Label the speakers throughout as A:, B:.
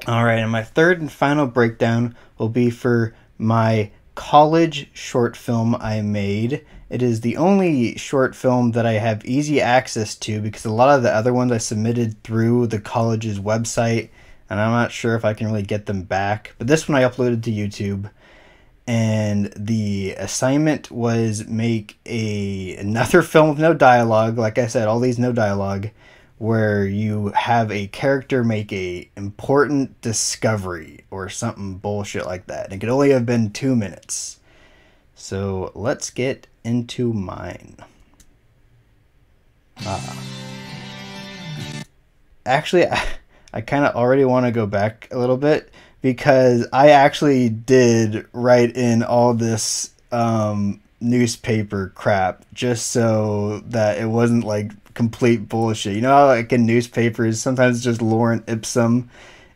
A: Alright, and my third and final breakdown will be for my college short film I made. It is the only short film that I have easy access to because a lot of the other ones I submitted through the college's website, and I'm not sure if I can really get them back. But this one I uploaded to YouTube, and the assignment was make another film with no dialogue. Like I said, all these no dialogue, where you have a character make a important discovery or something bullshit like that. It could only have been 2 minutes. So let's get into mine. Actually, I kind of already want to go back a little bit because I actually did write in all this newspaper crap just so that it wasn't like complete bullshit. You know how like in newspapers sometimes it's just Lorem Ipsum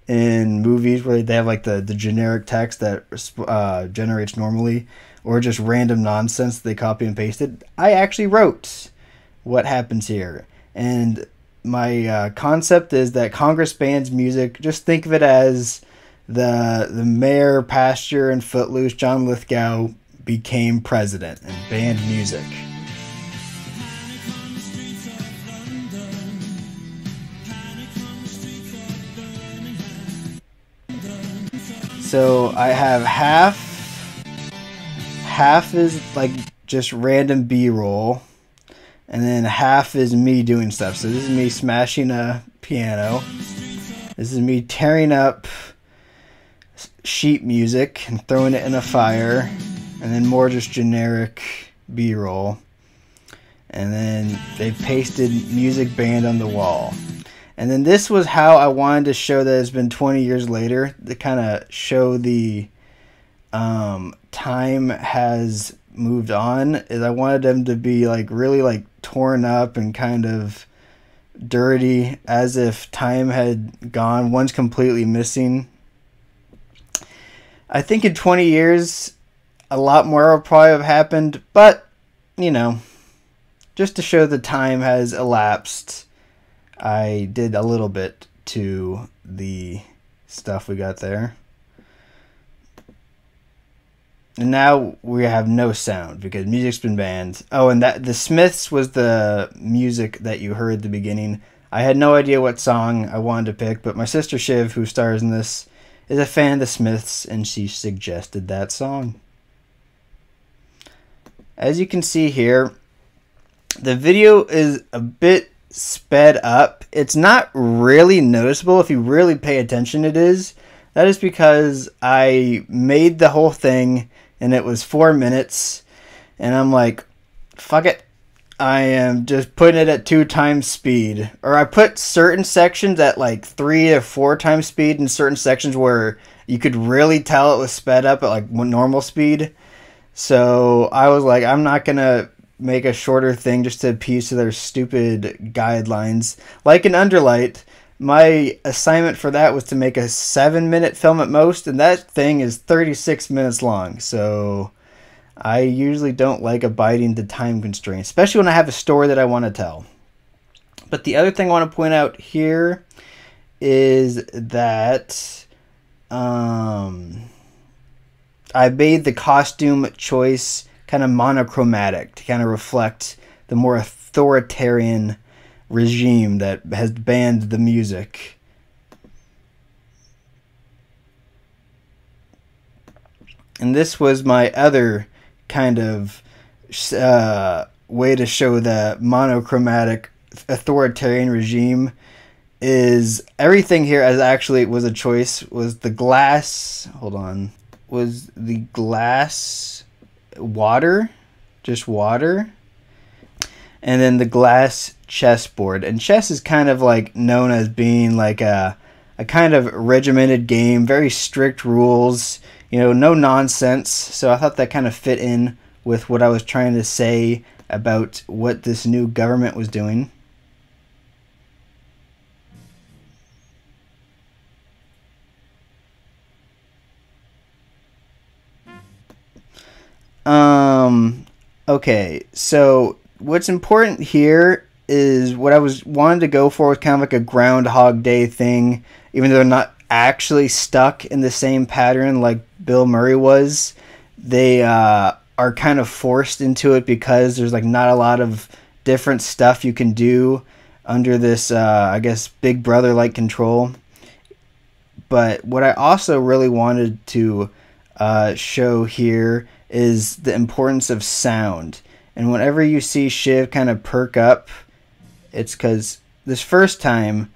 A: in movies where they have like the generic text that generates normally, or just random nonsense they copy and pasted. I actually wrote what happens here, and my concept is that Congress bans music. Just think of it as the mayor, Pasture, and Footloose, John Lithgow, became president and banned music. So I have half is like just random B-roll, and then half is me doing stuff. So this is me smashing a piano. This is me tearing up sheet music and throwing it in a fire, and then more just generic B-roll. And then they pasted music banned on the wall. And then this was how I wanted to show that it's been 20 years later, to kind of show the time has moved on. Is I wanted them to be like really like torn up and kind of dirty, as if time had gone. One's completely missing. I think in 20 years, a lot more will probably have happened, but you know, just to show the time has elapsed, I did a little bit to the stuff we got there. And now we have no sound because music's been banned. Oh, and that the Smiths was the music that you heard at the beginning. I had no idea what song I wanted to pick, but my sister Shiv, who stars in this, is a fan of the Smiths, and she suggested that song. As you can see here, the video is a bit sped up. It's not really noticeable. If you really pay attention, it is. That is because I made the whole thing and it was 4 minutes, and I'm like, fuck it, I am just putting it at 2 times speed. Or I put certain sections at like 3 to 4 times speed, and certain sections where you could really tell it was sped up at like normal speed. So I was like, I'm not gonna make a shorter thing just to appease to their stupid guidelines. Like in Underlight, my assignment for that was to make a 7-minute film at most, and that thing is 36 minutes long. So I usually don't like abiding to time constraints, especially when I have a story that I want to tell. But the other thing I want to point out here is that I made the costume choice kind of monochromatic to kind of reflect the more authoritarian regime that has banned the music. And this was my other kind of way to show the monochromatic authoritarian regime, is everything here as actually was a choice. Was the glass, hold on, was the glass water, just water, and then the glass chessboard. And chess is kind of like known as being like a kind of regimented game, very strict rules, you know, no nonsense. So I thought that kind of fit in with what I was trying to say about what this new government was doing. Okay, so what's important here is what I was wanted to go for was kind of like a Groundhog Day thing, even though they're not actually stuck in the same pattern like Bill Murray was. They are kind of forced into it because there's like not a lot of different stuff you can do under this, I guess, Big Brother-like control. But what I also really wanted to show here is the importance of sound. And whenever you see Shiv kind of perk up, it's because this first time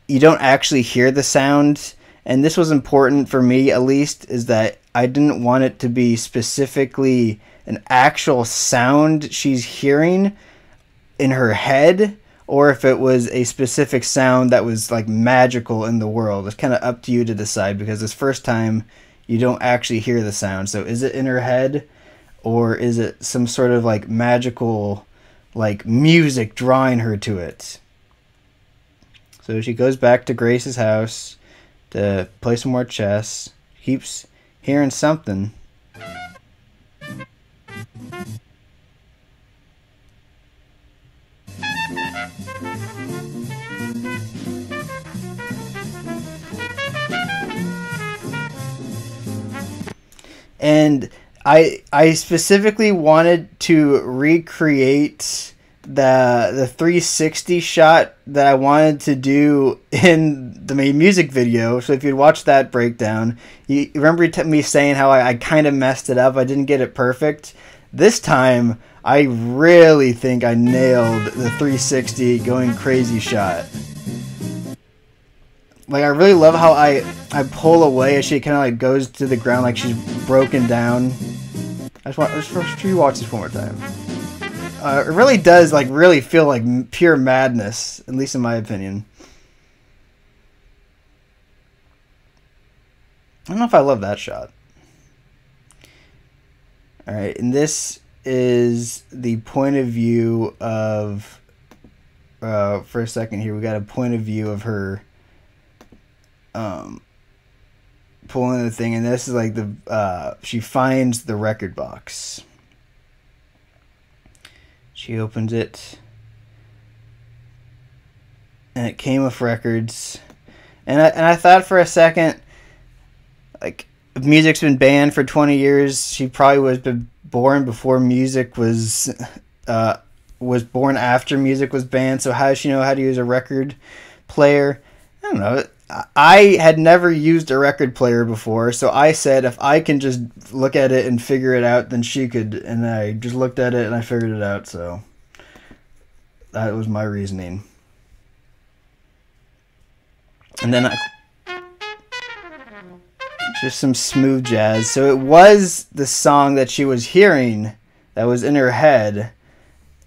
A: you don't actually hear the sound. And this was important for me, at least, is that I didn't want it to be specifically an actual sound she's hearing in her head, or if it was a specific sound that was like magical in the world. It's kind of up to you to decide, because this first time you don't actually hear the sound. So is it in her head, or is it some sort of like magical like music drawing her to it? So she goes back to Grace's house to play some more chess. Keeps hearing something. And I specifically wanted to recreate the 360 shot that I wanted to do in the main music video. So if you'd watch that breakdown, you remember me saying how I kind of messed it up. I didn't get it perfect. This time, I really think I nailed the 360 going crazy shot. Like, I really love how I pull away as she kind of like goes to the ground like she's broken down. Let's rewatch this one more time. It really does like really feel like pure madness, at least in my opinion. I don't know if I love that shot. Alright, and this is the point of view of... for a second here, we got a point of view of her pulling the thing, and this is like the she finds the record box. She opens it, and it came with records. And I thought for a second, like, if music's been banned for 20 years, she probably was born before music was born after music was banned. So how does she know how to use a record player? I don't know. I had never used a record player before, so I said if I can just look at it and figure it out, then she could. And I just looked at it and I figured it out, so that was my reasoning. And then just some smooth jazz. So it was the song that she was hearing that was in her head.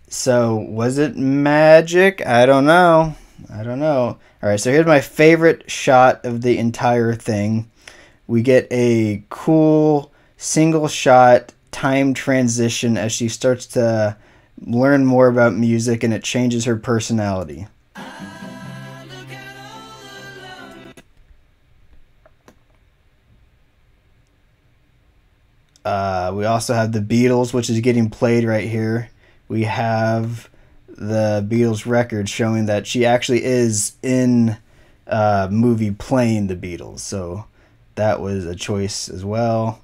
A: So was it magic? I don't know. Alright, so here's my favorite shot of the entire thing. We get a cool single shot time transition as she starts to learn more about music, and it changes her personality. We also have the Beatles, which is getting played right here. We have the Beatles record showing that she actually is in a movie playing the Beatles. So that was a choice as well.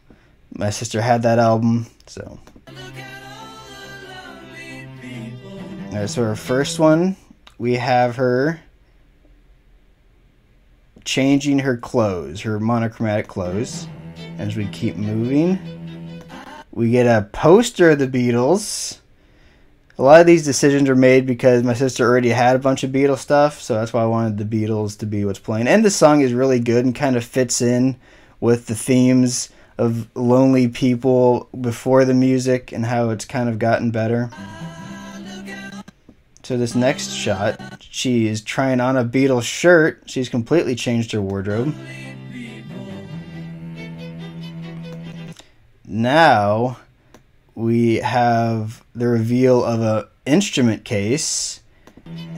A: My sister had that album, so. Alright, so our first one, we have her changing her clothes, her monochromatic clothes. As we keep moving, we get a poster of the Beatles. A lot of these decisions are made because my sister already had a bunch of Beatles stuff, so that's why I wanted the Beatles to be what's playing. And the song is really good and kind of fits in with the themes of lonely people before the music and how it's kind of gotten better. So this next shot, she is trying on a Beatles shirt. She's completely changed her wardrobe. Now we have the reveal of an instrument case,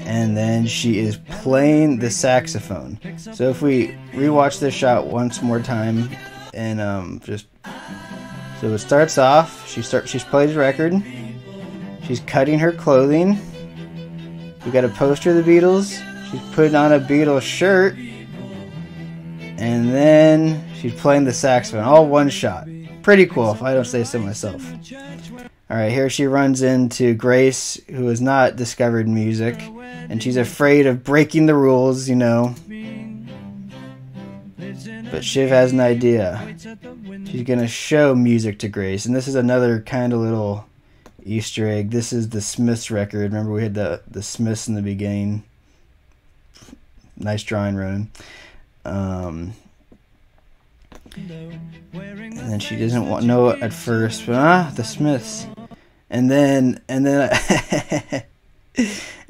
A: and then she is playing the saxophone. So if we rewatch this shot once more time and just So it starts off, she plays a record, she's cutting her clothing, we got a poster of the Beatles, she's putting on a Beatles shirt, and then she's playing the saxophone, all one shot. Pretty cool, if I don't say so myself. Alright, here she runs into Grace, who has not discovered music, and she's afraid of breaking the rules, you know. But Shiv has an idea. She's gonna show music to Grace, and this is another kind of little Easter egg. This is the Smiths record. Remember we had the Smiths in the beginning. Nice drawing, Ronan. And then she doesn't know it at first, but the Smiths. And then and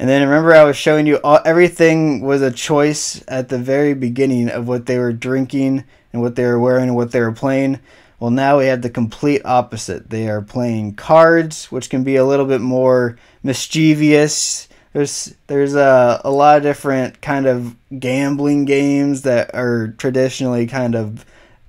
A: then remember I was showing you everything was a choice at the very beginning of what they were drinking and what they were wearing and what they were playing. Well, now we have the complete opposite. They are playing cards, which can be a little bit more mischievous. There's a lot of different kind of gambling games that are traditionally kind of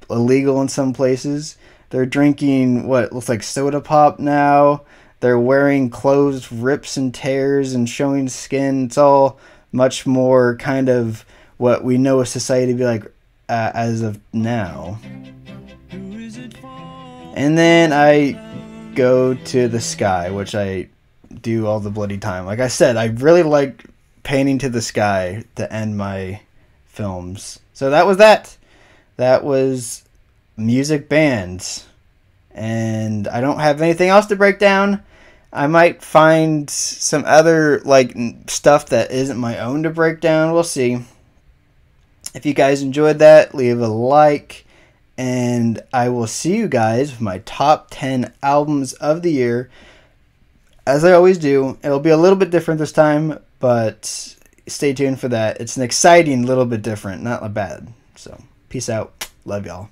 A: illegal in some places. They're drinking what looks like soda pop now. They're wearing clothes, rips and tears, and showing skin. It's all much more kind of what we know a society to be like as of now. And then I go to the sky, which I do all the bloody time. Like I said, I really like painting to the sky to end my films. So that was that. That was music bands. And I don't have anything else to break down. I might find some other like stuff that isn't my own to break down. We'll see. If you guys enjoyed that, leave a like. And I will see you guys with my top 10 albums of the year. As I always do. It'll be a little bit different this time, but stay tuned for that. It's an exciting little bit different, not bad. So, peace out. Love y'all.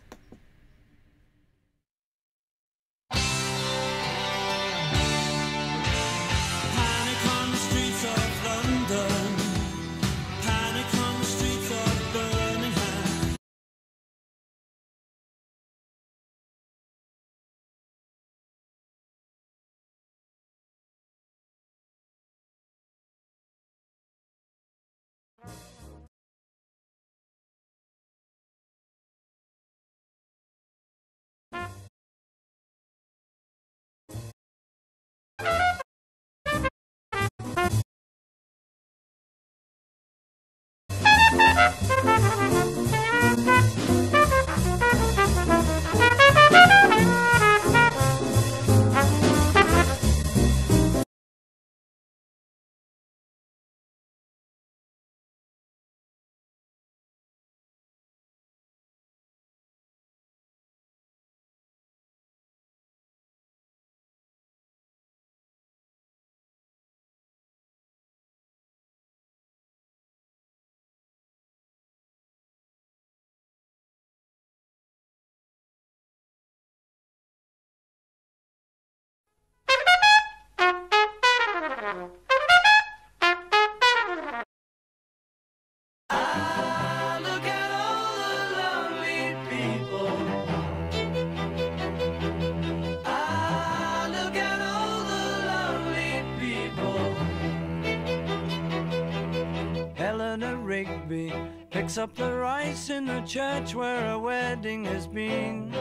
B: Rigby picks up the rice in the church where a wedding has been.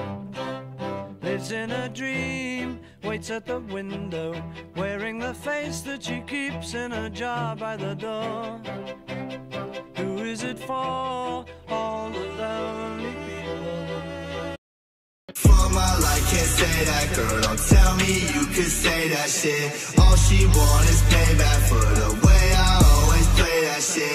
B: Lives in a dream, waits at the window, wearing the face that she keeps in a jar by the door. Who is it for? All the lonely people.
C: For my life, can't say that, girl. Don't tell me you could say that shit. All she want is payback for the way I always play that shit.